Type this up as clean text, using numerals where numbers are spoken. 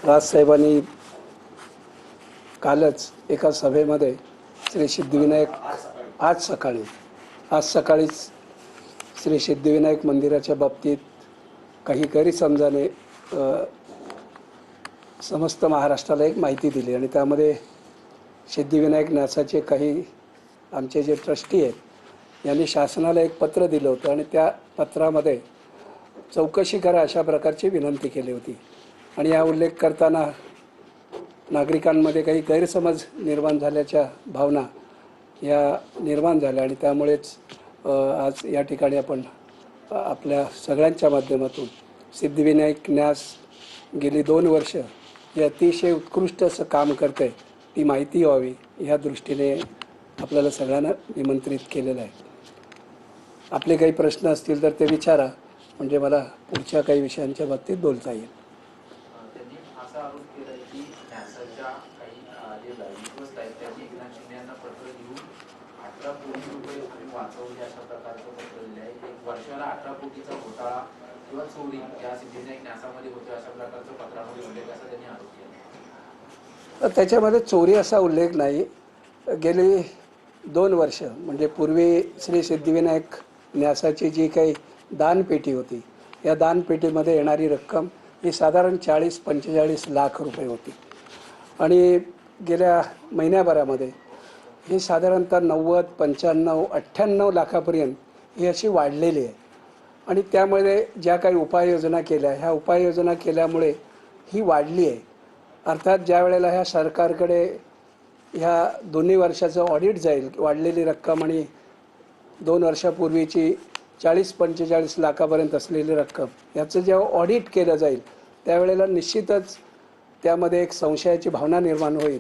राजसाहेबांनी कालच एका सभेमध्ये श्री सिद्धिविनायक आज सकाळीच श्री सिद्धिविनायक मंदिराच्या बाबतीत काही गैरसमजाने समस्त महाराष्ट्राला एक माहिती दिली आणि त्यामध्ये सिद्धिविनायक न्यासाचे काही आमचे जे ट्रस्टी आहेत यांनी शासनाला एक पत्र दिलं होतं आणि त्या पत्रामध्ये चौकशी करा अशा प्रकारची विनंती केली होती आणि या उल्लेख करताना नागरिकांमध्ये काही गैरसमज निर्माण झाल्याच्या भावना या निर्माण झाल्या आणि त्यामुळेच आज या ठिकाणी आपण आपल्या सगळ्यांच्या माध्यमातून सिद्धिविनायक न्यास गेली 2 वर्ष जे अतिशय उत्कृष्ट असं काम करते ती माहिती व्हावी ह्या दृष्टीने आपल्याला सगळ्यांना निमंत्रित केलेलं आहे। आपले काही प्रश्न असतील तर ते विचारा, म्हणजे मला पुढच्या काही विषयांच्या बाबतीत बोलता येईल। त्यांनी असा आरोप केला की न्यासाच्या काही जे विश्वस्त आहेत त्यांनी एकनाथ शिंदे यांना पत्र देऊन 18 कोटी रुपये वाचवले अशा प्रकारचं पत्र दिलं आहे। एक वर्षाला 18 कोटीचा घोटाळा किंवा चोरी या सिद्धिविनायक न्यासामध्ये होते अशा प्रकारचं पत्रामध्ये उल्लेख असा त्यांनी आरोप केला। त्याच्यामध्ये चोरी असा उल्लेख नाही। गेली 2 वर्ष म्हणजे पूर्वी श्री सिद्धिविनायक न्यासाची जी काही दानपेटी होती या दानपेटीमध्ये येणारी रक्कम ही साधारण 40-45 लाख रुपये होती आणि गेल्या महिन्याभरामध्ये ही साधारणतः 90, 95, 98 लाखापर्यंत ही अशी वाढलेली आहे आणि त्यामुळे ज्या काही उपाययोजना केल्या ह्या उपाययोजना केल्यामुळे ही वाढली आहे। अर्थात ज्या वेळेला ह्या सरकारकडे ह्या दोन्ही वर्षाचं ऑडिट जाईल वाढलेली रक्कम आणि 2 वर्षापूर्वीची 40-45 लाखापर्यंत असलेली रक्कम याचं जेव्हा ऑडिट केलं जाईल त्यावेळेला निश्चितच त्यामध्ये एक संशयाची भावना निर्माण होईल।